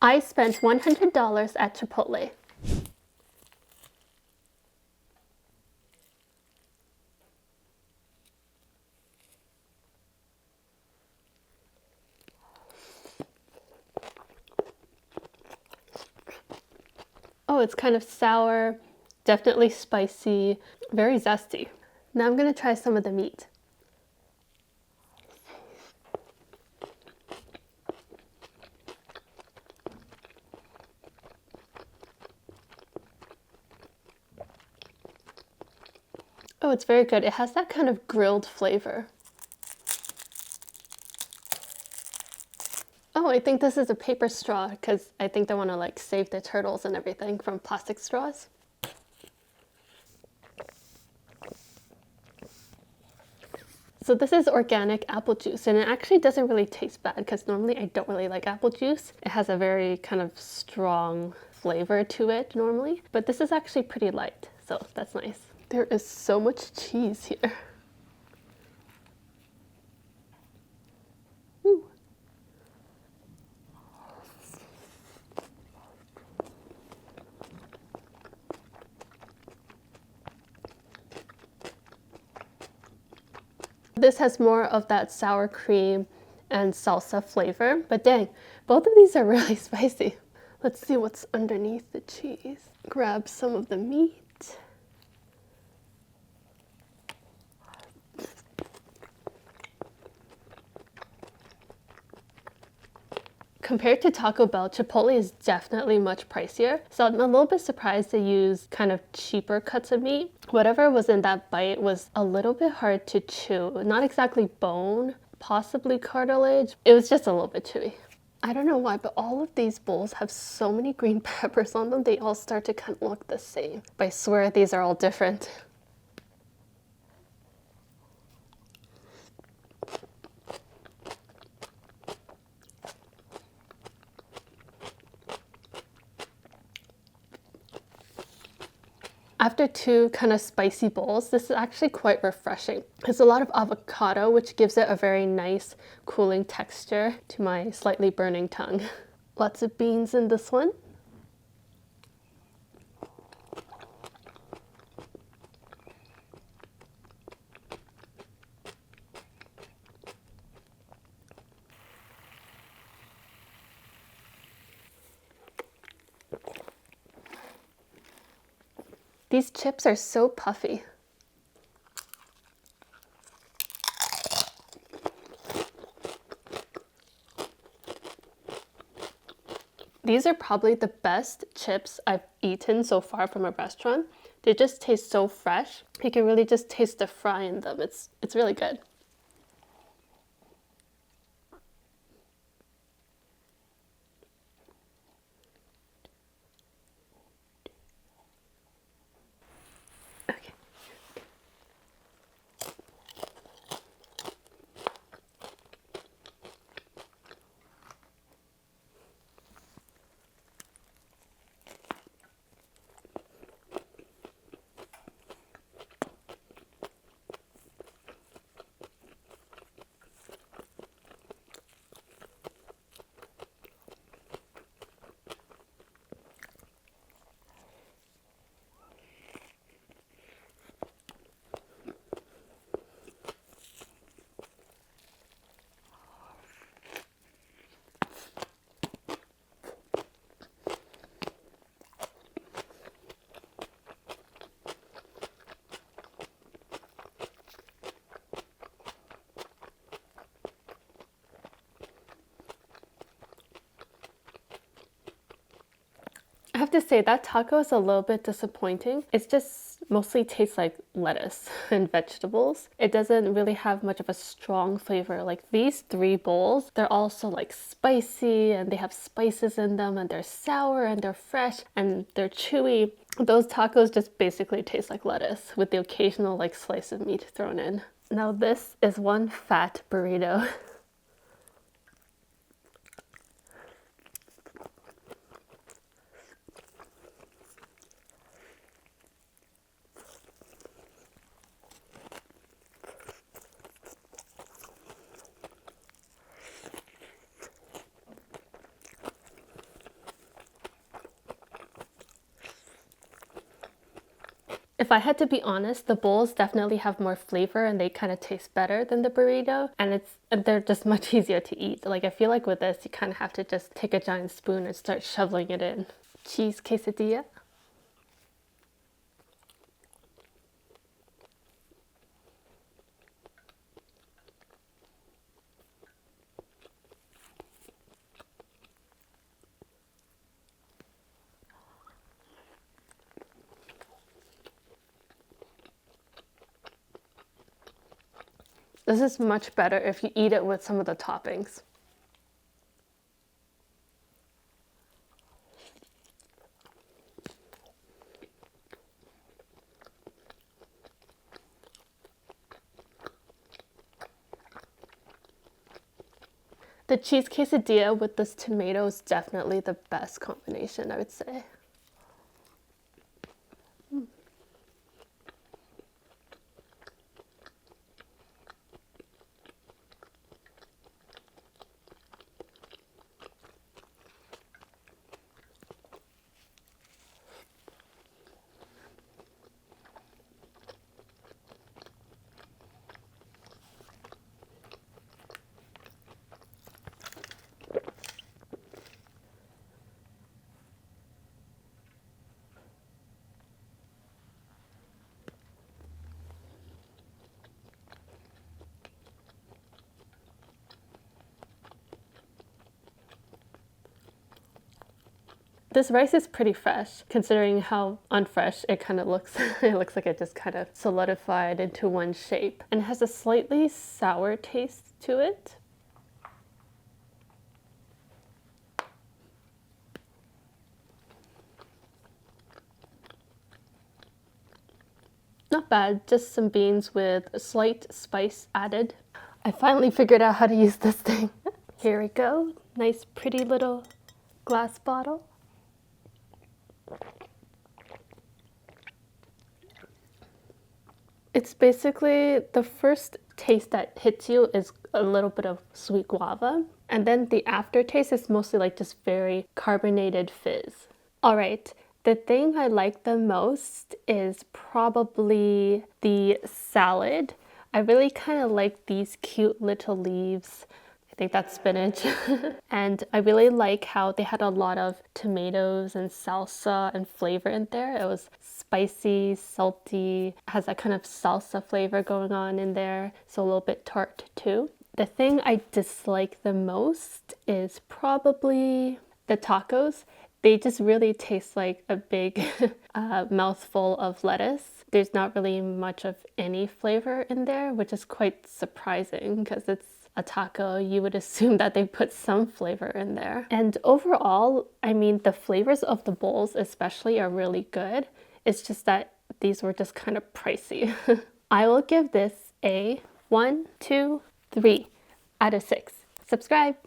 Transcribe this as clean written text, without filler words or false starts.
I spent $100 at Chipotle. Oh, it's kind of sour, definitely spicy, very zesty. Now I'm gonna try some of the meat. Oh, it's very good. It has that kind of grilled flavor. Oh, I think this is a paper straw because I think they want to like save the turtles and everything from plastic straws. So this is organic apple juice, and it actually doesn't really taste bad because normally I don't really like apple juice. It has a very kind of strong flavor to it normally, but this is actually pretty light, so that's nice. There is so much cheese here. Ooh. This has more of that sour cream and salsa flavor, but dang, both of these are really spicy. Let's see what's underneath the cheese. Grab some of the meat. Compared to Taco Bell, Chipotle is definitely much pricier. So I'm a little bit surprised they used kind of cheaper cuts of meat. Whatever was in that bite was a little bit hard to chew. Not exactly bone, possibly cartilage. It was just a little bit chewy. I don't know why, but all of these bowls have so many green peppers on them. They all start to kind of look the same. But I swear these are all different. After two kind of spicy bowls, this is actually quite refreshing. There's a lot of avocado, which gives it a very nice cooling texture to my slightly burning tongue. Lots of beans in this one. These chips are so puffy. These are probably the best chips I've eaten so far from a restaurant. They just taste so fresh. You can really just taste the fry in them. It's really good. Okay. I have to say that taco is a little bit disappointing. It just mostly tastes like lettuce and vegetables. It doesn't really have much of a strong flavor. Like these three bowls, they're also like spicy and they have spices in them and they're sour and they're fresh and they're chewy. Those tacos just basically taste like lettuce with the occasional like slice of meat thrown in. Now this is one fat burrito. If I had to be honest, the bowls definitely have more flavor and they kind of taste better than the burrito, and they're just much easier to eat. Like I feel like with this, you kind of have to just take a giant spoon and start shoveling it in. Cheese quesadilla. This is much better if you eat it with some of the toppings. The cheese quesadilla with this tomato is definitely the best combination, I would say. This rice is pretty fresh, considering how unfresh it kind of looks. It looks like it just kind of solidified into one shape. And it has a slightly sour taste to it. Not bad, just some beans with a slight spice added. I finally figured out how to use this thing. Here we go, nice pretty little glass bottle. It's basically the first taste that hits you is a little bit of sweet guava, and then the aftertaste is mostly like just very carbonated fizz. All right, the thing I like the most is probably the salad. I really kind of like these cute little leaves. I think that's spinach. And I really like how they had a lot of tomatoes and salsa and flavor in there. It was spicy, salty, has that kind of salsa flavor going on in there, so a little bit tart too. The thing I dislike the most is probably the tacos. They just really taste like a big mouthful of lettuce. There's not really much of any flavor in there, which is quite surprising because it's a taco. You would assume that they put some flavor in there. And overall, I mean, the flavors of the bowls especially are really good. It's just that these were just kind of pricey. I will give this a 1, 2, 3 out of 6. Subscribe!